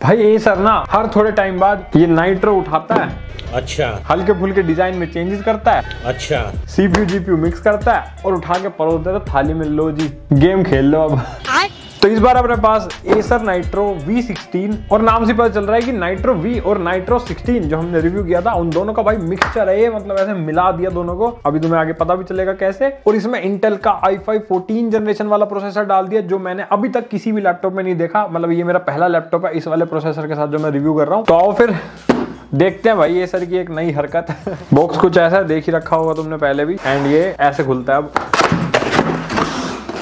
भाई ये सर ना हर थोड़े टाइम बाद ये नाइट्रो उठाता है, अच्छा हल्के फुल्के डिजाइन में चेंजेस करता है, अच्छा सीपीयू जीपीयू मिक्स करता है और उठा के परोस देता है थाली में, लो जी गेम खेल लो अब। तो इस बार अपने पास एसर नाइट्रो V16 और नाम से पता चल रहा है कि नाइट्रो V और नाइट्रो 16 जो हमने रिव्यू किया था उन दोनों का भाई मिक्सचर है ये, मतलब ऐसे मिला दिया दोनों को। अभी तुम्हें आगे पता भी चलेगा कैसे। और इसमें इंटेल का i5 14 जनरेशन वाला प्रोसेसर डाल दिया जो मैंने अभी तक किसी भी लैपटॉप में नहीं देखा। मतलब ये मेरा पहला लैपटॉप है इस वाले प्रोसेसर के साथ जो मैं रिव्यू कर रहा हूँ। तो आओ फिर देखते हैं भाई ये सर की एक नई हरकत। बॉक्स कुछ ऐसा देख ही रखा होगा तुमने पहले भी, एंड ये ऐसे खुलता है। अब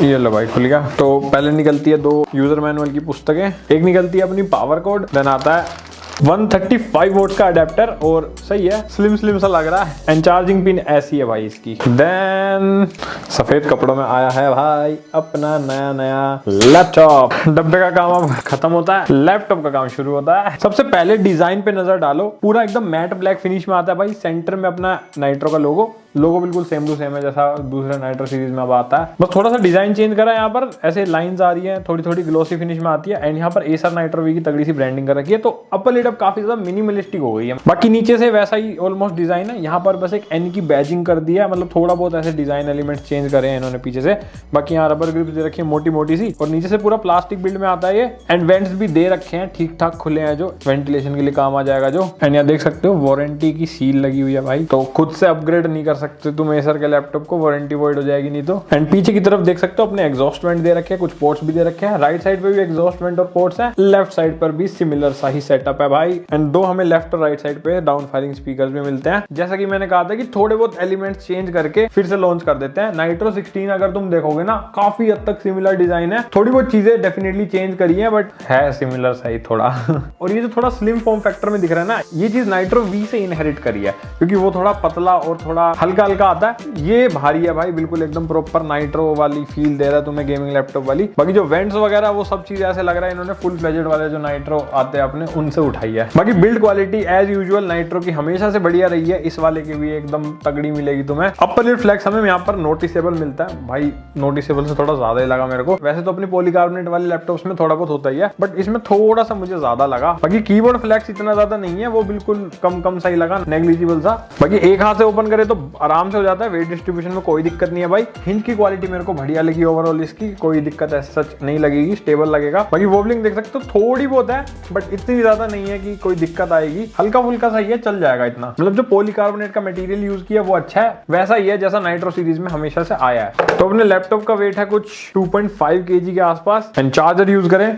ये लो भाई खुल गया। तो पहले निकलती है 2 यूजर मैनुअल की पुस्तकें, एक निकलती है अपनी पावर कोड, देन आता है 135 वोल्ट का अडेप्टर और सही है, स्लिम सा लग रहा है। एंड चार्जिंग पिन ऐसी है भाई इसकी। देन सफेद कपड़ों में आया है भाई अपना नया लैपटॉप। डब्बे का काम अब खत्म होता है, लैपटॉप का काम शुरू होता है। सबसे पहले डिजाइन पे नजर डालो, पूरा एकदम मैट ब्लैक फिनिश में आता है भाई। सेंटर में अपना नाइट्रो का लोगो बिल्कुल सेम टू सेम है जैसा दूसरे नाइट्रो सीरीज में अब आता है। बस थोड़ा सा डिजाइन चेंज करा है, यहाँ पर ऐसे लाइंस आ रही है, थोड़ी ग्लोसी फिनिश में आती है। एंड यहाँ पर एसर नाइट्रो वी की तगड़ी सी ब्रांडिंग कर रखी है, तो अपर लिड अब काफी ज्यादा मिनिमलिस्टिक हो गई है। बाकी नीचे से वैसा ही ऑलमोस्ट डिजाइन है, यहाँ पर बस एक एन की बैजिंग कर दिया है, मतलब थोड़ा बहुत ऐसे डिजाइन एलिमेंट चेंज करे हैं इन्होंने पीछे से। बाकी यहाँ रबर ग्रिप दे रखी है मोटी सी, और नीचे से पूरा प्लास्टिक बिल्ड में आता है ये। एंड वेंट्स भी दे रखे हैं, ठीक ठाक खुले हैं जो वेंटिलेशन के लिए काम आ जाएगा जो। एंड यहाँ देख सकते हो वारंटी की सील लगी हुई है भाई, तो खुद से अपग्रेड नहीं कर सकते तुम एसर लैपटॉप को, वारंटी वॉइड हो जाएगी नहीं तो। एंड पीछे की तरफ देख सकते हो अपने एग्जॉस्ट वेंट दे रखे हैं, कुछ पोर्ट्स भी दे रखे हैं। राइट साइड पे भी एग्जॉस्ट वेंट और पोर्ट्स हैं, लेफ्ट साइड पर भी सिमिलर सा ही सेटअप है भाई। एंड 2 हमें लेफ्ट और राइट साइड पे डाउन फायरिंग स्पीकर्स भी मिलते हैं। जैसा कि मैंने कहा था कि थोड़े बहुत एलिमेंट्स चेंज करके फिर से लॉन्च कर देते हैं। नाइट्रो 16 अगर तुम देखोगे ना काफी हद तक सिमिलर डिजाइन है, थोड़ी बहुत चीजें डेफिनेटली चेंज करी है बट है सिमिलर सही थोड़ा। और ये जो थोड़ा स्लिम फॉर्म फैक्टर में दिख रहा है ना, ये चीज नाइट्रो V से इनहेरिट करी है, क्योंकि वो थोड़ा पतला और थोड़ा हल्का आता है, ये भारी है भाई, बिल्कुल एकदम प्रॉपर नाइट्रो वाली फील दे रहा है तुम्हें गेमिंग लैपटॉप वाली। बाकी जो वेंट्स वगैरह वो सब चीज ऐसे लग रहा है इन्होंने फुल फ्लेजेड वाले जो नाइट्रो आते हैं अपने उनसे उठाई है। बाकी build quality as usual Nitro की हमेशा से बढ़िया रही है, इस वाले की भी एकदम तगड़ी मिलेगी तुम्हें। अपर लिड फ्लेक्स हमें यहाँ पर नोटिसेबल मिलता है भाई, नोटिसेबल से थोड़ा ज्यादा ही लगा मेरे को। वैसे तो अपनी पॉलीकार्बोनेट वाले लैपटॉप्स में थोड़ा बहुत होता ही है, बट इसमें थोड़ा सा मुझे ज्यादा लगा। बाकी कीबोर्ड फ्लेक्स इतना ज्यादा नहीं है, वो बिल्कुल कम सा ही लगा, नेग्लिजिबल सा। बाकी एक हाथ से ओपन करे तो आराम से हो जाता है, वेट डिस्ट्रीब्यूशन में कोई दिक्कत नहीं है भाई। हिंज की क्वालिटी मेरे को बढ़िया लगी ओवरऑल, इसकी कोई दिक्कत ऐसा सच नहीं लगेगी, स्टेबल लगेगा। बाकी वोबलिंग देख सकते हो थोड़ी बहुत है बट इतनी ज्यादा नहीं है कि कोई दिक्कत आएगी, हल्का फुल्का सा ही है, चल जाएगा इतना। मतलब जो पॉलीकार्बोनेट का मटेरियल यूज किया वो अच्छा है, वैसा ही है जैसा नाइट्रो सीरीज में हमेशा से आया है। तो अपने लैपटॉप का वेट है कुछ 2.5 kg के आसपास। एंड चार्जर यूज करें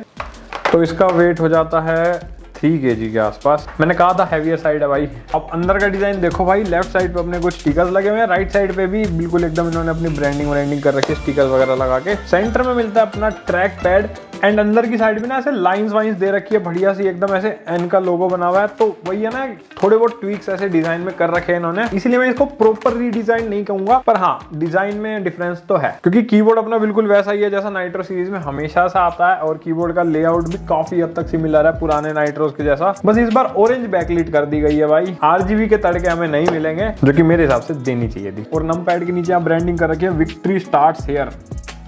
तो इसका वेट हो जाता है 3 kg के आसपास। मैंने कहा था हैवियर साइड है भाई। अब अंदर का डिजाइन देखो भाई, लेफ्ट साइड पे अपने कुछ स्टिकर्स लगे हुए हैं, राइट साइड पे भी बिल्कुल एकदम इन्होंने अपनी ब्रांडिंग कर रखी है स्टिकर्स वगैरह लगा के। सेंटर में मिलता है अपना ट्रैक पैड, एंड अंदर की साइड में ना ऐसे लाइंस वाइंस दे रखी है बढ़िया सी, एकदम ऐसे एन का लोगो बना हुआ है। तो वही है ना, थोड़े बहुत ट्वीक्स ऐसे डिजाइन में कर रखे हैं इन्होंने, इसलिए मैं इसको प्रॉपर रीडिजाइन नहीं कहूंगा, पर हाँ डिजाइन में डिफरेंस तो है, क्योंकि कीबोर्ड अपना बिल्कुल वैसा ही है जैसा नाइट्रो सीरीज में हमेशा से आता है, और कीबोर्ड का लेआउट भी काफी हद तक सिमिलर है पुराने नाइट्रोस के जैसा। बस इस बार ऑरेंज बैकलाइट कर दी गई है भाई, RGB के तड़के हमें नहीं मिलेंगे, जो कि मेरे हिसाब से देनी चाहिए थी। और नम पैड के नीचे आप ब्रांडिंग कर रखी है विक्ट्री स्टार्ट्स हियर,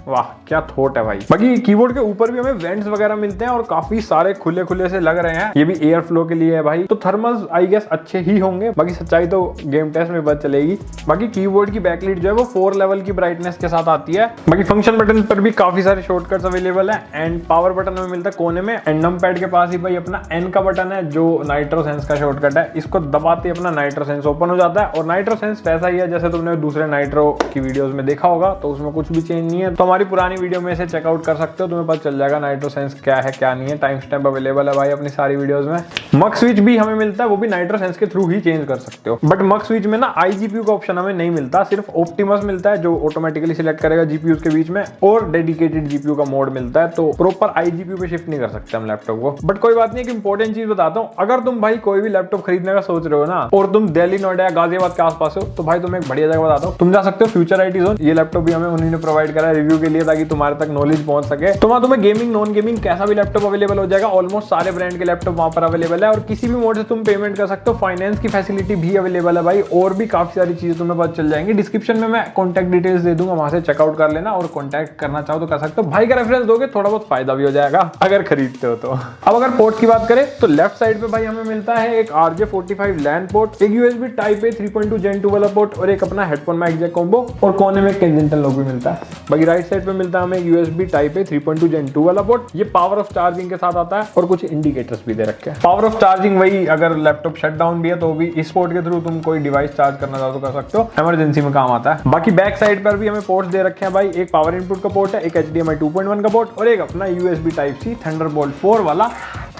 वाह क्या थॉट है भाई। बाकी कीबोर्ड के ऊपर भी हमें वेंट्स वगैरह मिलते हैं और काफी सारे खुले से लग रहे हैं, ये भी एयर फ्लो के लिए है भाई। तो थर्मल्स आई गेस अच्छे ही होंगे, बाकी सच्चाई तो गेम टेस्ट में पता चलेगी। बाकी कीबोर्ड की बैकलाइट जो है वो 4 लेवल की ब्राइटनेस के साथ आती है। बाकी फंक्शन बटन पर भी काफी सारे शॉर्टकट्स अवेलेबल है, एंड पावर बटन में मिलता है कोने में। एंड नम पैड के पास ही भाई अपना एन का बटन है जो नाइट्रो सेंस का शॉर्टकट है, इसको दबाते ही अपना नाइट्रो सेंस ओपन हो जाता है। और नाइट्रो सेंस वैसा ही है जैसे तुमने दूसरे नाइट्रो की वीडियोस में देखा होगा, तो उसमें कुछ भी चेंज नहीं है। तो हमारी पुरानी वीडियो में से चेकआउट कर सकते हो, तुम्हें पता चल जाएगा नाइट्रो सेंस क्या है क्या नहीं है। टाइम स्टैम्प अवेलेबल है भाई अपनी सारी वीडियोस में। मक स्विच भी हमें मिलता है, वो भी नाइट्रो सेंस के थ्रू ही चेंज कर सकते हो, बट मक स्विच में ना iGPU का ऑप्शन हमें नहीं मिलता, सिर्फ ऑप्टिमस मिलता है जो ऑटोमेटिकली सिलेक्ट करेगा GPUs के बीच में, और डेडिकेटेड GPU का मोड मिलता है। तो प्रॉपर iGPU पे शिफ्ट नहीं कर सकते हम लैपटॉप को। बट कोई बात नहीं, एक इंपॉर्टेंट चीज बताता हूँ, अगर तुम भाई कोई भी लैपटॉप खरीदने का सोच रहे हो ना, और तुम दिल्ली, नोएडा या गाजियाबाद के आसपास हो, तो भाई तुम्हें एक बढ़िया जगह बताता हूँ, तुम जा सकते हो फ्यूचर IT जोन। ये लैपटॉप भी हमें उन्हीं ने प्रोवाइड करा है, रिव्यू के लिए, ताकि तुम्हारे तक नॉलेज पहुंच सके। तो वहां तुम्हें गेमिंग, नॉन गेमिंग कैसा भी लैपटॉप अवेलेबल हो जाएगा। ऑलमोस्ट सारे ब्रांड के लैपटॉप वहां पर अवेलेबल है और किसी भी मोड से तुम पेमेंट कर सकते हो। फाइनेंस की फैसिलिटी भी अवेलेबल है भाई, और भी काफी सारी चीजें तुम्हें पता चल जाएंगी। डिस्क्रिप्शन में मैं कॉन्टैक्ट डिटेल्स दे दूंगा, वहां से चेकआउट कर लेना, और कॉन्टैक्ट करना चाहो तो कर सकते हो। भाई का रेफरेंस दोगे थोड़ा बहुत फायदा भी हो जाएगा अगर खरीदते हो तो। अब अगर पोर्ट की बात करें तो लेफ्ट साइड पे भाई हमें मिलता है एक RJ45 लैन पोर्ट, एक USB Type-A 3.2 Gen 2 वाला पोर्ट और एक अपना हेडफोन माइक जैक कॉम्बो, और कोने में केंजिंगटन लॉक भी मिलता है। बाकी राइट साइड पे मिलता है हमें USB Type-A 3.2 Gen 2 वाला पोर्ट, ये पावर ऑफ चार्जिंग के साथ आता है और कुछ इंडिकेटर्स भी दे रखे हैं। पावर ऑफ चार्जिंग वही अगर लैपटॉप शट डाउन भी है तो भी इस पोर्ट के थ्रू तुम कोई डिवाइस चार्ज करना चाहो तो कर सकते हो, इमरजेंसी में काम आता है। बाकी बैक साइड पर भी हमें पोर्ट्स दे रखे हैं भाई, एक पावर इनपुट का पोर्ट है, एक HDMI 2.1 का पोर्ट और एक अपना USB Type-C थंडरबोल्ट 4 वाला।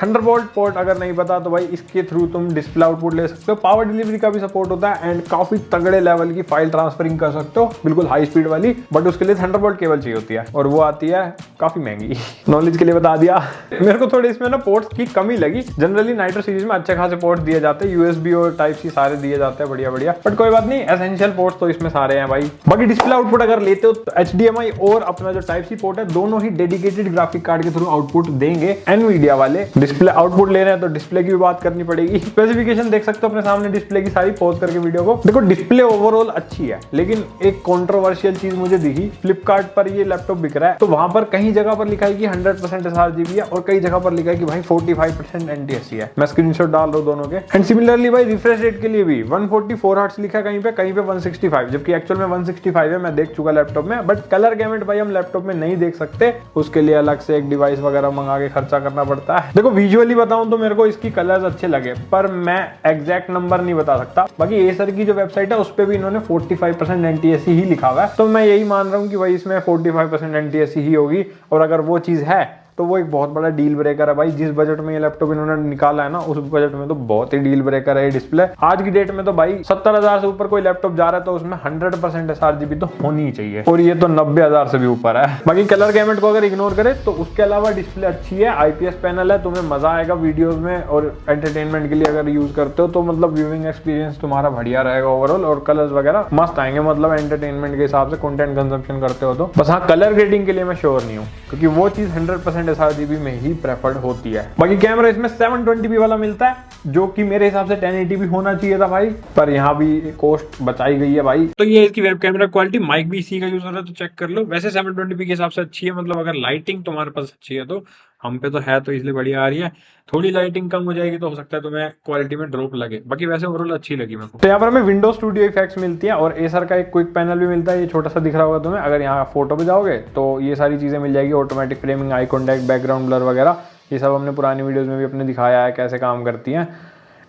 थंडरबोल्ट पोर्ट अगर नहीं पता तो भाई इसके थ्रू तुम डिस्प्ले आउटपुट ले सकते हो। पावर डिलीवरी का भी सपोर्ट होता है एंड काफी तगड़े लेवल की फाइल ट्रांसफरिंग कर सकते हो, बिल्कुल हाई स्पीड वाली, बट उसके लिए थंडरबोल्ट केबल चाहिए होती है और वो आती है काफी महंगी। नॉलेज के लिए बता दिया। मेरे को थोड़ी इसमें ना पोर्ट्स की कमी लगी। जनरली नाइट्रो सीरीज में अच्छे खासे पोर्ट्स दिए जाते हैं, USB और Type-C सारे दिए जाते हैं बढ़िया बढ़िया, बट कोई बात नहीं, एसेंशियल पोर्ट्स तो इसमें सारे हैं भाई। बाकी डिस्प्ले आउटपुट अगर लेते हो तो HDMI और अपना जो Type-C पोर्ट है दोनों ही डेडिकेटेड ग्राफिक कार्ड के थ्रू आउटपुट देंगे। एनवीडिया वाले डिस्प्ले आउटपुट ले रहे हैं तो डिस्प्ले की भी बात करनी पड़ेगी। स्पेसिफिकेशन देख सकते हो अपने सामने डिस्प्ले की सारी, पॉज करके वीडियो को देखो। डिस्प्ले ओवरऑल अच्छी है, लेकिन एक कंट्रोवर्शियल चीज मुझे दिखी। फ्लिपकार्ट पर ये लैपटॉप बिक रहा है तो वहां पर कहीं जगह पर लिखा है कि 100% sRGB है और कई जगह पर लिखा है कि भाई 45% NTSC है। मैं स्क्रीनशॉट डाल रहा हूं दोनों के। एंड सिमिलरली भाई रिफ्रेश रेट के लिए भी 144 हर्ट्ज लिखा है कहीं पे 165, जबकि एक्चुअल में 165 है, मैं देख चुका लैपटॉप में। बट कलर गैमेट भाई हम लैपटॉप में नहीं देख सकते, उसके लिए अलग से एक डिवाइस वगैरह मंगा के खर्चा करना पड़ता है। देखो विजुअली बताऊं तो मेरे को इसकी कलर्स अच्छे लगे, पर मैं एग्जैक्ट नंबर नहीं बता सकता। बाकी एसर की जो वेबसाइट है उस पे भी इन्होंने 45% NTSC ही लिखा हुआ है, तो मैं यही मान रहा हूँ कि भाई इसमें 45% NTSC ही होगी। और अगर वो चीज है तो वो एक बहुत बड़ा डील ब्रेकर है भाई। जिस बजट में ये लैपटॉप इन्होंने निकाला है ना, उस बजट में तो बहुत ही डील ब्रेकर है ये डिस्प्ले। आज की डेट में तो भाई 70,000 से ऊपर कोई लैपटॉप जा रहा है तो उसमें 100% sRGB तो होनी ही चाहिए, और ये तो 90,000 से भी ऊपर है। बाकी कलर गैमेट को अगर इग्नोर करें तो उसके अलावा डिस्प्ले अच्छी है, IPS पैनल है, तुम्हें मजा आएगा वीडियोज में, और एंटरटेनमेंट के लिए अगर यूज करते हो तो मतलब व्यूइंग एक्सपीरियंस तुम्हारा बढ़िया रहेगा ओवरऑल, और कलर्स वगैरह मस्त आएंगे, मतलब एंटरटेनमेंट के हिसाब से कंटेंट कंजप्शन करते हो तो। बस हाँ, कलर ग्रेडिंग के लिए मैं श्योर नहीं हूँ, क्योंकि वो चीज 100% sRGB में ही प्रेफर्ड होती है। बाकी कैमरा इसमें 720p वाला मिलता है, जो कि मेरे हिसाब से 1080p होना चाहिए था भाई, पर यहाँ भी कॉस्ट बचाई गई है भाई। तो ये इसकी वेब कैमरा क्वालिटी, माइक भी इसी का यूज हो रहा है तो चेक कर लो। वैसे 720p के हिसाब से अच्छी है, मतलब अगर लाइटिंग तुम्हारे पास अच्छी है तो, हम पे तो है तो इसलिए बढ़िया आ रही है। थोड़ी लाइटिंग कम हो जाएगी तो हो सकता है तुम्हें क्वालिटी में ड्रॉप लगे, बाकी वैसे ओवरऑल अच्छी लगी मेरे को। तो यहाँ पर हमें विंडोज स्टूडियो इफेक्ट्स मिलती है और एसर का एक क्विक पैनल भी मिलता है, ये छोटा सा दिख रहा होगा तुम्हें। अगर यहाँ फोटो पे जाओगे तो ये सारी चीजें मिल जाएगी, automatic framing, eye contact, background blur वगैरह, ये सब हमने पुरानी वीडियोस में भी अपने दिखाया है कैसे काम करती हैं।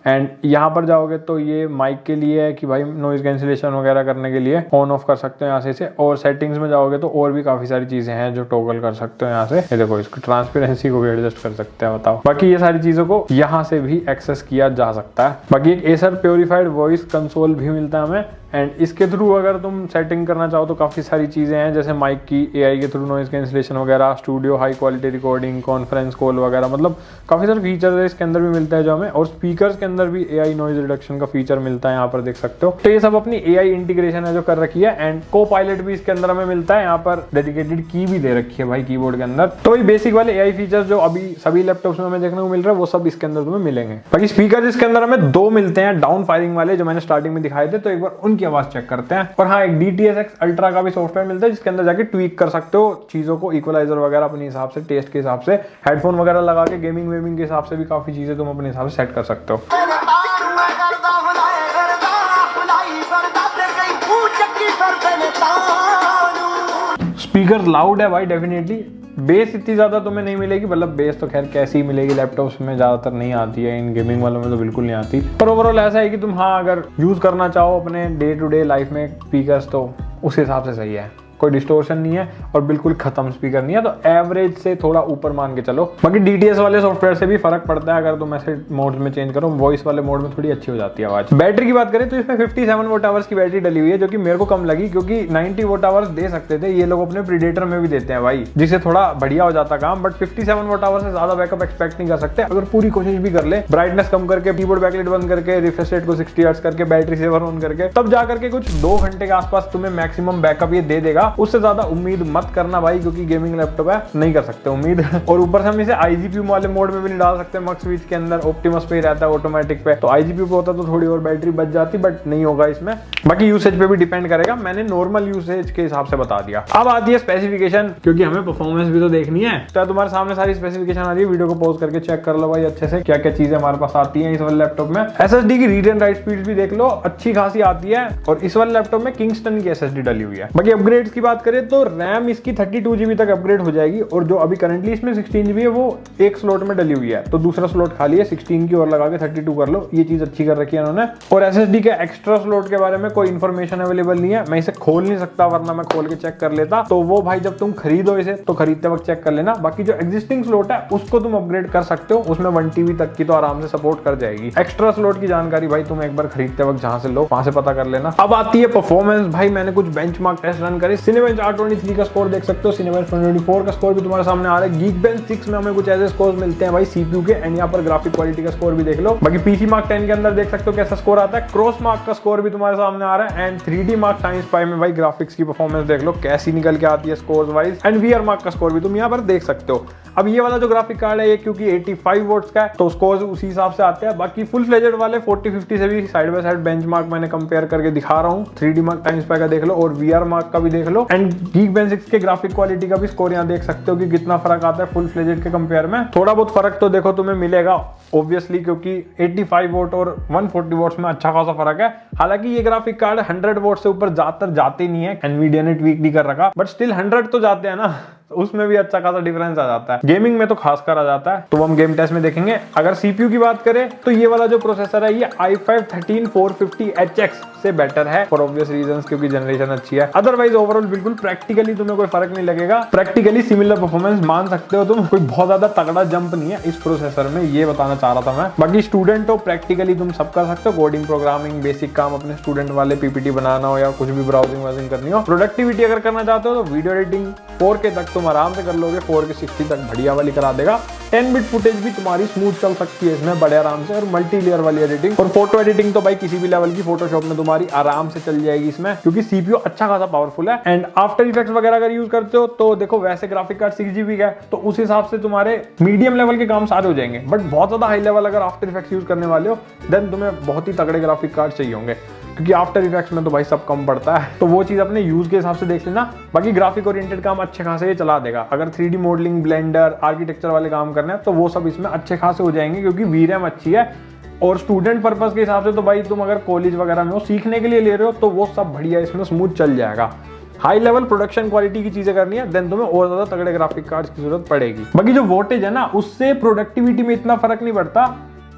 एंड यहाँ पर जाओगे तो ये माइक के लिए है कि भाई नॉइज कैंसिलेशन वगैरह करने के लिए ऑन ऑफ कर सकते हो यहाँ से। और सेटिंग्स में जाओगे तो और भी काफी सारी चीजें हैं जो टॉगल कर सकते हो यहाँ से। ये देखो, इसको ट्रांसपेरेंसी को भी एडजस्ट कर सकते हैं, बताओ। बाकी ये सारी चीजों को यहाँ से भी एक्सेस किया जा सकता है। बाकी एक एसर प्योरीफाइड वॉइस कंसोल भी मिलता है हमें, एंड इसके थ्रू अगर तुम सेटिंग करना चाहो तो काफ़ी सारी चीज़ें हैं, जैसे माइक की AI के थ्रू नॉइज कैंसिलेशन वगैरह, studio high quality recording, conference call वगैरह, मतलब काफ़ी सारे फीचर्स है इसके अंदर भी मिलता है जो हमें। और स्पीकर्स के अंदर भी AI नॉइज रिडक्शन का फीचर मिलता है, यहाँ पर देख सकते हो। तो ये सब अपनी AI इंटीग्रेशन है जो कर रखी है। एंड को पायलट भी इसके अंदर हमें मिलता है, यहाँ पर डेडिकेटेड की भी दे रखी है भाई कीबोर्ड के अंदर। तो ये बेसिक वाले AI फीचर्स जो अभी सभी लैपटॉप्स में हमें देखने को मिल रहा है वो सब इसके अंदर तुम्हें मिलेंगे। बाकी स्पीकर इसके अंदर हमें 2 मिलते हैं डाउन फायरिंग वाले, जो मैंने स्टार्टिंग में दिखाए थे, तो एक बार उनकी आवाज चेक करते हैं। और हाँ, एक DTS:X अल्ट्रा का भी सॉफ्टवेयर मिलता है जिसके अंदर जाके ट्वीक कर सकते हो चीजों को, इक्वलाइजर वगैरह अपने हिसाब से, टेस्ट के हिसाब से, हेडफोन वगैरह लगा के गेमिंग वेमिंग के हिसाब से भी काफी चीजें तुम अपने हिसाब से सेट कर सकते हो। स्पीकर लाउड है भाई डेफिनेटली। बेस इतनी ज्यादा तुम्हें नहीं मिलेगी, मतलब बेस तो खैर कैसी ही मिलेगी, लैपटॉप्स में ज्यादातर नहीं आती है, इन गेमिंग वालों में तो बिल्कुल नहीं आती। पर ओवरऑल ऐसा है कि तुम हाँ अगर यूज करना चाहो अपने डे टू डे लाइफ में स्पीकर्स, तो उस हिसाब से सही है। कोई डिस्टोर्शन नहीं है और बिल्कुल खत्म स्पीकर नहीं है, तो एवरेज से थोड़ा ऊपर मान के चलो। बाकी DTS वाले सॉफ्टवेयर से भी फर्क पड़ता है, अगर तुम ऐसे मोड्स में चेंज करो, वॉइस वाले मोड में थोड़ी अच्छी हो जाती है आवाज। बैटरी की बात करें तो इसमें 57 वॉट आवर्स की बैटरी डली हुई है, जो कि मेरे को कम लगी, क्योंकि 90 वॉट आवर्स दे सकते थे ये लोग अपने प्रीडेटर में भी देते हैं भाई, जिससे थोड़ा बढ़िया हो जाता काम। बट 57 वॉट आवर्स से ज्यादा बैकअप एक्सपेक्ट नहीं कर सकते अगर पूरी कोशिश भी कर ले, ब्राइटनेस कम करके, कीबोर्ड बैकलाइट बंद करके, रिफ्रेश रेट को 60 हर्ट्ज करके, बैटरी सेवर ऑन करके, तब जाकर के कुछ 2 घंटे के आसपास तुम्हें मैक्सिमम बैकअप ये दे देगा। उससे ज्यादा उम्मीद मत करना भाई, क्योंकि गेमिंग लैपटॉप है, नहीं कर सकते उम्मीद। और ऊपर से हम इसे IGPU वाले मोड में भी नहीं डाल सकते, मक्स स्विच के अंदर ऑप्टिमस पे ही रहता है ऑटोमेटिक पे। तो IGPU पे होता तो थोड़ी और बैटरी बच जाती, बट नहीं होगा इसमें। बाकी यूसेज पे भी डिपेंड करेगा, मैंने नॉर्मल यूसेज के हिसाब से बता दिया। अब आती है स्पेसिफिकेशन, क्योंकि हमें परफॉर्मेंस भी तो देखनी है। तो तुम्हारे सामने सारी स्पेसिफिकेशन आ रही है, वीडियो को पॉज करके चेक कर लो भाई अच्छे से क्या क्या चीजें हमारे पास आती है इस वाले लैपटॉप में। SSD की रीड एंड राइट स्पीड भी देख लो, अच्छी खासी आती है। और इस वाले लैपटॉप में किंगस्टन की SSD डली हुई है। बाकी अपग्रेड्स की बात करें तो रैम इसकी 32 GB तक अपग्रेड हो जाएगी, और जो अभी करंटली इसमें 16 GB है वो एक स्लॉट में डली हुई है, तो दूसरा स्लॉट खाली है, 16 की और लगा के 32 कर लो। ये चीज अच्छी कर रखी है उन्होंने। और SSD के एक्स्ट्रा स्लॉट के बारे में कोई इन्फॉर्मेशन अवेलेबल नहीं है, मैं इसे खोल नहीं सकता, वरना मैं खोल के चेक कर लेता। तो वो भाई जब तुम खरीदो इसे तो खरीदते वक्त चेक कर लेना। बाकी जो एग्जिस्टिंग स्लॉट है उसको तुम अपग्रेड कर सकते हो, उसमें 1 TB तक की तो आराम से सपोर्ट कर जाएगी। एक्स्ट्रा स्लॉट की जानकारी भाई तुम एक बार खरीदते वक्त जहां से लो वहां से पता कर लेना। अब आती है परफॉर्मेंस। भाई मैंने कुछ बेंचमार्क टेस्ट रन करे, Cinebench R23 का स्कोर देख सकते हो, Cinebench 2024 का स्कोर भी तुम्हारे सामने आ रहा है, Geekbench 6 में हमें कुछ ऐसे स्कोर मिलते हैं भाई CPU के, एंड यहाँ पर ग्राफिक क्वालिटी का स्कोर भी देख लो। बाकी PC Mark 10 के अंदर देख सकते हो कैसा स्कोर आता है, क्रॉस मार्क का स्कोर भी तुम्हारे सामने आ रहा है, and 3D Mark Times Pi में भाई ग्राफिक्स की परफॉर्मेंस देख लो कैसी निकल के आती है score wise, and VR Mark का स्कोर भी तुम यहाँ पर देख सकते हो। अब ये वाला जो ग्राफिक कार्ड है ये क्योंकि 85 वोट्स का है तो स्कोर उसी हिसाब से आते हैं। बाकी फुल फ्लेजेड वाले 4050 से भी साइड बाय साइड बेंचमार्क मैंने कंपेयर करके दिखा रहा हूँ, 3D Mark Times Pi का देख लो और VR Mark का भी देख लो, एंड Geekbench 6 के ग्राफिक क्वालिटी का भी स्कोर यहाँ देख सकते हो कि कितना फर्क आता है फुल फ्लेजेड के कंपेयर में। थोड़ा बहुत फर्क तो देखो तुम्हें मिलेगा ऑब्वियसली, क्योंकि 85 वोट और 140 वोट्स में अच्छा खासा फर्क है। हालांकि ये ग्राफिक कार्ड 100 वोट से ऊपर ज्यादातर जाते नहीं है, एनवीडिया ने ट्वीक नहीं कर रखा, बट स्टिल 100 तो जाते हैं ना, उसमें भी अच्छा खासा डिफरेंस आ जाता है। गेमिंग में तो खासकर आ जाता है, तो हम गेम टेस्ट में देखेंगे। अगर CPU की बात करें तो ये वाला जो प्रोसेसर है ये i5 13450HX से बेटर है फॉर ऑब्वियस रीजंस, क्योंकि जनरेशन अच्छी है। अदरवाइज ओवरऑल बिल्कुल प्रैक्टिकली तुम्हें कोई फर्क नहीं लगेगा, प्रैक्टिकली सिमिलर परफॉर्मेंस मान सकते हो तुम, कोई बहुत ज्यादा तगड़ा जंप नहीं है इस प्रोसेसर में, ये बताना चाह रहा था मैं। बाकी स्टूडेंट हो प्रैक्टिकली तुम सब कर सकते हो, कोडिंग प्रोग्रामिंग बेसिक काम अपने स्टूडेंट वाले PPT बनाना हो या कुछ भी ब्राउजिंग वाउजिंग करनी हो। प्रोडक्टिविटी अगर करना चाहते हो तो वीडियो एडिटिंग 4K तक तुम आराम से कर लोगे, 4K 60 तक बढ़िया वाली करा देगा। 10 बिट फुटेज भी तुम्हारी स्मूथ चल सकती है इसमें बड़े आराम से, और मल्टी लेयर वाली एडिटिंग और फोटो एडिटिंग तो भाई किसी भी लेवल की फोटोशॉप में तुम्हारी आराम से चल जाएगी इसमें, क्योंकि CPU अच्छा खासा पावरफुल है। एंड आफ्टर इफेक्ट्स वगैरह अगर यूज करते हो तो देखो वैसे ग्राफिक कार्ड 6 GB का है तो उस हिसाब से तुम्हारे मीडियम लेवल के काम सारे हो जाएंगे, बट बहुत ज्यादा हाई लेवल अगर आफ्टर इफेक्ट्स यूज करने वाले हो देन तुम्हें बहुत ही तगड़े ग्राफिक कार्ड चाहिए होंगे, क्योंकि आफ्टर इफेक्ट्स में तो भाई सब कम पड़ता है, तो वो चीज अपने यूज के हिसाब से देख लेना। बाकी ग्राफिक ओरिएंटेड काम अच्छे खासे ये चला देगा। अगर 3D मॉडलिंग, ब्लेंडर, आर्किटेक्चर वाले काम करने हैं तो वो सब इसमें अच्छे खासे हो जाएंगे, क्योंकि VRAM अच्छी है। और स्टूडेंट पर्पस के हिसाब से तो भाई तुम अगर कॉलेज वगैरह में हो सीखने के लिए ले रहे हो तो वो सब बढ़िया इसमें स्मूथ चल जाएगा। हाई लेवल प्रोडक्शन क्वालिटी की चीजें करनी है देन तुम्हें और ज्यादा तगड़े ग्राफिक कार्ड्स की जरूरत पड़ेगी। बाकी जो वोल्टेज है ना उससे प्रोडक्टिविटी में इतना फर्क नहीं पड़ता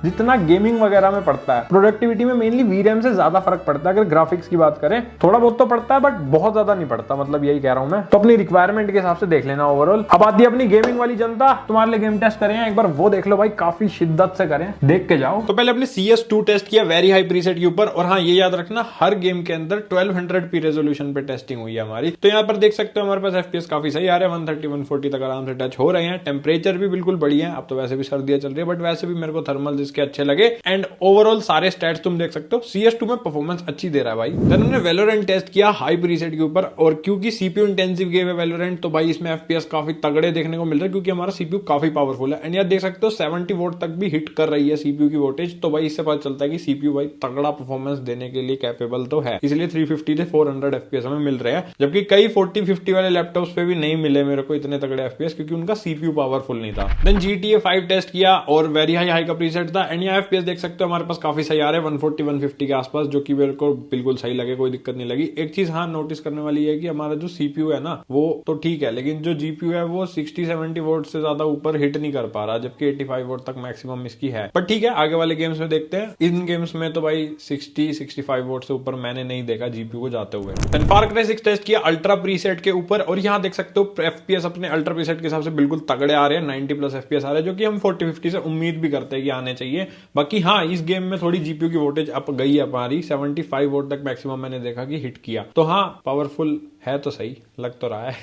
जितना गेमिंग वगैरह में पड़ता है। प्रोडक्टिविटी में मेनली VRAM से ज्यादा फर्क पड़ता है। अगर ग्राफिक्स की बात करें थोड़ा बहुत तो पड़ता है बट बहुत ज्यादा नहीं पड़ता, मतलब यही कह रहा हूं मैं। तो अपनी रिक्वायरमेंट के हिसाब से देख लेना ओवरऑल। अब आती है अपनी गेमिंग वाली जनता, तुम्हारे लिए गेम टेस्ट करें एक बार, वो देख लो भाई, काफी शिद्दत से करें, देख के जाओ। तो पहले अपने CS2 टेस्ट किया वेरी हाई प्रीसेट के ऊपर, और हाँ ये याद रखना हर गेम के अंदर 1200p रेजोल्यूशन पे टेस्टिंग हुई है हमारी। तो यहाँ पर देख सकते हो हमारे पास FPS काफी सही आ रहे हैं, 130-140 तक आराम से टच हो रहे हैं। टेम्परेचर भी बिल्कुल बढ़िया है, अब तो वैसे भी सर्दियां चल रही है बट वैसे भी मेरे को थर्मल इसके अच्छे लगे। एंड ओवरऑल सारे स्टैट्स तुम देख सकते हो, CS2 में परफॉर्मेंस अच्छी दे रहा है भाई। देन हमने Valorant टेस्ट किया हाई प्रीसेट के ऊपर, और क्योंकि CPU इंटेंसिव गेम है Valorant तो भाई इसमें FPS काफी तगड़े देखने को मिल रहे हैं, क्योंकि हमारा CPU काफी पावरफुल है। एंड यार देख सकते हो 70 वोट तक भी हिट कर रही है CPU की वोटेज, तो भाई इससे पता चलता है कि CPU भाई तगड़ा परफॉर्मेंस देने के लिए कैपेबल तो है, इसलिए 350 से 400 FPS हमें मिल रहे हैं। जबकि कई 40-50 वाले लैपटॉप्स पे भी नहीं मिले मेरे को इतने तगड़े FPS, क्योंकि उनका CPU पावरफुल नहीं था। देन GTA 5 टेस्ट किया और वेरी हाई का प्रीसेट था, एंड यहाँ FPS देख सकते हो हमारे पास काफी सही आ रहे हैं 140-150 के आसपास, जो कि मेरे को बिल्कुल सही लगे, कोई दिक्कत नहीं लगी। एक चीज हाँ नोटिस करने वाली है कि हमारा जो CPU है ना वो तो ठीक है, लेकिन जो GPU है वो 60-70 वोट से ज्यादा ऊपर हिट नहीं कर पा रहा, जबकि 85 वोट तक मैक्सिमम इसकी है। पर ठीक है आगे वाले गेम्स में देखते हैं। इन गेम्स में तो भाई 60-65 वोट से ऊपर मैंने नहीं देखा GPU को जाते हुए। Far Cry 6 टेस्ट किया अल्ट्रा प्रीसेट के ऊपर, और यहाँ देख सकते हो FPS अपने अल्ट्रा प्रीसेट के हिसाब से बिल्कुल तगड़े आ रहे हैं, 90+ FPS आ रहे हैं, जो कि हम 40-50 से उम्मीद भी करते हैं कि आने चाहिए। बाकी हाँ इस गेम में थोड़ी GPU की वोटेज अप गई है हमारी, 75 वोट तक मैक्सिमम मैंने देखा कि हिट किया, तो हाँ पावरफुल है तो सही, लग तो रहा है।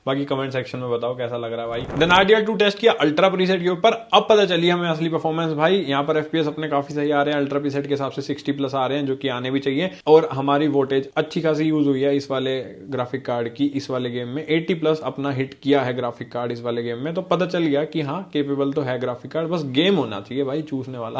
बाकी कमेंट सेक्शन में बताओ कैसा लग रहा है भाई। देन RDR2 टेस्ट किया अल्ट्रा प्रीसेट के ऊपर, अब पता चली हमें असली परफॉर्मेंस भाई। यहाँ पर FPS अपने काफी सही आ रहे हैं, अल्ट्रा प्रीसेट के हिसाब से 60+ आ रहे हैं, जो कि आने भी चाहिए। और हमारी वोल्टेज अच्छी खासी यूज हुई है इस वाले ग्राफिक कार्ड की। इस वाले गेम में 80+ अपना हिट किया है ग्राफिक कार्ड इस वाले गेम में, तो पता चल गया कि हाँ केपेबल तो है ग्राफिक कार्ड, बस गेम होना चाहिए भाई चूसने वाला।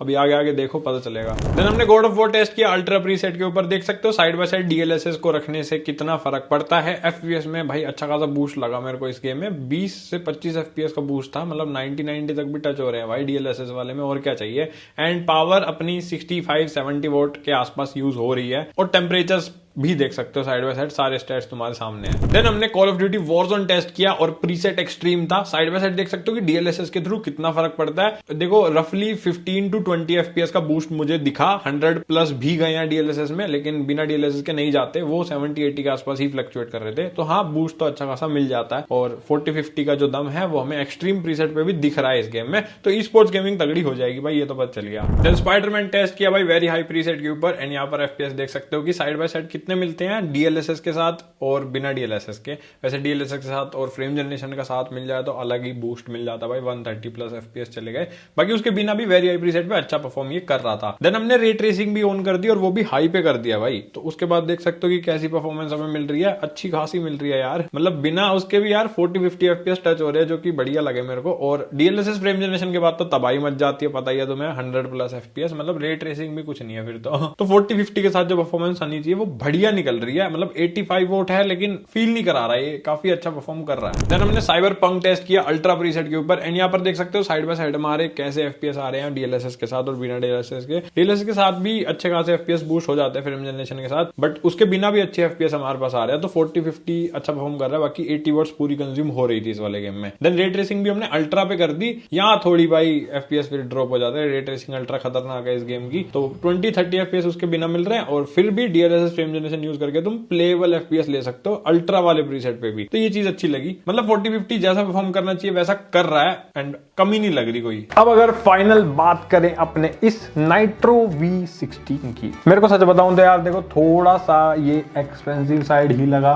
अभी आगे आगे देखो पता चलेगा। देन हमने गॉड ऑफ वॉर टेस्ट किया अल्ट्रा प्रीसेट के ऊपर, देख सकते हो साइड बाय साइड DLSS को रखने से कितना फर्क पड़ता है। FPS में भाई अच्छा खासा बूस्ट लगा मेरे को इस गेम में, 20 से 25 FPS का बूस्ट था, मतलब 90 तक भी टच हो रहे हैं भाई DLSS वाले में, और क्या चाहिए। एंड पावर अपनी 65-70 वोट के आसपास यूज हो रही है, और टेम्परेचर भी देख सकते हो साइड बाय साइड, सारे स्टैट्स तुम्हारे सामने हैं। देन हमने Call of Duty Warzone test किया और प्रीसेट एक्सट्रीम था। साइड बाय साइड देख सकते हो कि DLSS के थ्रू कितना फर्क पड़ता है। देखो रफली 15 to 20 FPS का बूस्ट मुझे दिखा, 100+ भी गए हैं DLSS में, लेकिन बिना DLSS के नहीं जाते, वो 70-80 के आसपास ही फ्लक्चुएट कर रहे थे। तो हाँ बूस्ट तो अच्छा खासा मिल जाता है, और 40-50 का जो दम है वो हमें एक्सट्रीम प्रीसेट पे भी दिख रहा है इस गेम में। तो ई स्पोर्ट्स गेमिंग तगड़ी हो जाएगी भाई, ये तो पता चल गया। देन स्पाइडरमैन टेस्ट किया भाई वेरी हाई प्रीसेट के ऊपर, एंड यहाँ पर FPS देख सकते हो कि साइड बाय साइड कितने मिलते हैं DLSS के साथ और बिना DLSS के। वैसे DLSS के साथ और फ्रेम जनरेशन का साथ मिल जाए तो अलग ही बूस्ट मिल जाता भाई, 130+ FPS चले गए। बाकी उसके बिना भी वेरी हाई प्रीसेट पे अच्छा परफॉर्म ये कर रहा था। देन हमने रे ट्रेसिंग भी ऑन कर दी, और वो भी हाई पे कर दिया भाई। तो उसके बाद देख सकते हो कि कैसी परफॉर्मेंस हमें मिल रही है, अच्छी खासी मिल रही है यार, मतलब बिना उसके भी यार 40-50 FPS टच हो रहे हैं, जो कि बढ़िया लगे मेरे को। और DLSS फ्रेम जनरेशन के बाद तो तबाही मच जाती है, पता ही है तुम्हें, 100+ FPS, मतलब रे ट्रेसिंग भी कुछ नहीं है फिर तो 40-50 के साथ जो परफॉर्मेंस आनी चाहिए वो बढ़िया निकल रही है। मतलब 85 वोट है लेकिन फील नहीं करा रहा है, ये काफी अच्छा परफॉर्म कर रहा है। देन हमने साइबर पंक टेस्ट किया अल्ट्रा प्रीसेट के ऊपर, एंड यहाँ पर देख सकते हो साइड बाय साइड हमारे कैसे FPS आ रहे हैं DLSS के साथ और बिना DLSS के। DLSS के साथ भी अच्छे खासे FPS बूस्ट हो जाते हैं फिल्म जनरेशन के साथ, बट उसके बिना भी अच्छे FPS हमारे पास आ रहे हैं। तो 40-50 अच्छा परफॉर्म कर रहा है, बाकी 80 वोट्स पूरी कंज्यूम हो रही थी इस वाले गेम में। देन रे ट्रेसिंग भी हमने अल्ट्रा पे कर दी, यहाँ थोड़ी भाई FPS फिर ड्रॉप हो जाता है। रे ट्रेसिंग अल्ट्रा खतरनाक है इस गेम की, तो 20-30 FPS उसके बिना मिल रहे हैं, और फिर भी DLSS फ्रेम जनरेशन यूज करके तुम प्लेबल FPS ले सकते हो अल्ट्रा वाले प्रीसेट पे भी। तो ये चीज अच्छी लगी, मतलब 40-50 जैसा परफॉर्म करना चाहिए वैसा कर रहा है, एंड कमी नहीं लग रही कोई। अब अगर फाइनल बात करें अपने इस नाइट्रो V16 की, मेरे को सच बताऊं तो यार देखो थोड़ा सा ये एक्सपेंसिव साइड ही लगा,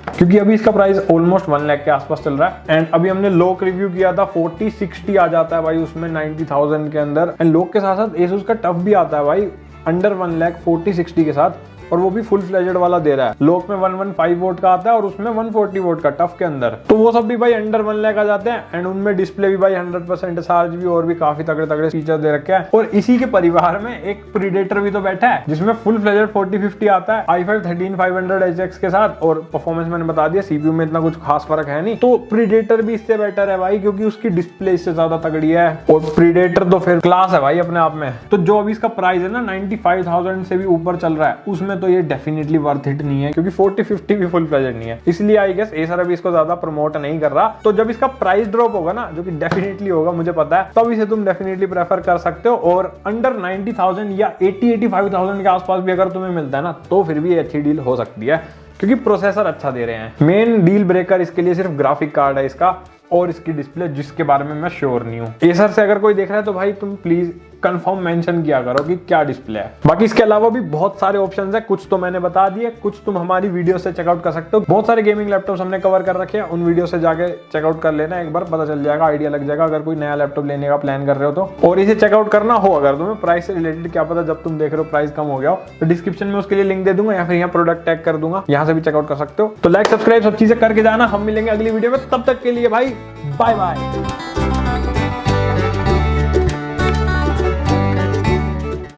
क्योंकि अभी इसका प्राइस ऑलमोस्ट 1 लाख के आसपास चल रहा है। एंड अभी हमने लोक रिव्यू किया था, 40-60 आ जाता है भाई उसमें 90,000 के अंदर। एंड लोक के साथ साथ एसुस का टफ भी आता है भाई अंडर 1 लाख 40-60 के साथ, और वो भी फुल फ्लेजेड वाला दे रहा है। लोक में 115 वोट का आता है और उसमें 140 वोट का टफ के अंदर, तो वो सब भी भाई अंडर 1 लाख आ जाते हैं। एंड उनमें डिस्प्ले भी भाई 100% चार्ज भी, और भी काफी तगड़े तगड़े फीचर दे रखे हैं। और इसी के परिवार में एक प्रीडेटर भी तो बैठा है जिसमें फुल फ्लेजेड 40-50 आता है i5 13500HX के साथ, और परफॉर्मेंस मैंने बता दिया CPU में इतना कुछ खास फर्क है नहीं। तो प्रीडेटर भी इससे बेटर है भाई, क्योंकि उसकी डिस्प्ले इससे ज्यादा तगड़ी है, और प्रीडेटर तो फिर क्लास है भाई अपने आप में। तो जो अभी इसका प्राइस है ना 95,000 से भी ऊपर चल रहा है, उसमें तो ये डेफिनेटली वर्थ इट नहीं है, क्योंकि 40-50 भी फुल फ्लेजेड नहीं है। इसलिए आई गेस एसर अभी इसको ज्यादा प्रमोट नहीं कर रहा। तो जब इसका प्राइस ड्रॉप होगा ना, जो कि डेफिनेटली होगा मुझे पता है, तब इसे तुम डेफिनेटली प्रेफर कर सकते हो। और अंडर 90,000 या 80-85,000 के आसपास भी अगर तुम्हें मिलता है ना, तो फिर भी अच्छी डील हो सकती है, क्योंकि प्रोसेसर अच्छा दे रहे हैं। मेन डील ब्रेकर इसके लिए सिर्फ ग्राफिक कार्ड है इसका, और इसकी डिस्प्ले, जिसके बारे में मैं श्योर नहीं हूँ। एसर से अगर कोई देख रहा है तो भाई तुम प्लीज कंफर्म मेंशन किया करो कि क्या डिस्प्ले है। बाकी इसके अलावा भी बहुत सारे ऑप्शंस है, कुछ तो मैंने बता दिए, कुछ तुम हमारी वीडियो से चेकआउट कर सकते हो। बहुत सारे गेमिंग लैपटॉप्स हमने कवर कर रखे हैं, उन वीडियो से जाके चेकआउट कर लेना, एक बार पता चल जाएगा, आइडिया लग जाएगा अगर कोई नया लैपटॉप लेने का प्लान कर रहे हो तो। और इसे चेकआउट करना हो अगर तुम्हें प्राइस से रिलेटेड, क्या पता जब तुम देख रहे हो प्राइस कम हो गया हो, तो डिस्क्रिप्शन में उसके लिए लिंक दे दूंगा, या फिर यहाँ प्रोडक्ट टैग कर दूंगा, यहाँ से भी चेकआउट कर सकते हो। तो लाइक सब्सक्राइब सब चीजें करके जाना। हम मिलेंगे अगली वीडियो में, तब तक के लिए भाई बाय बाय।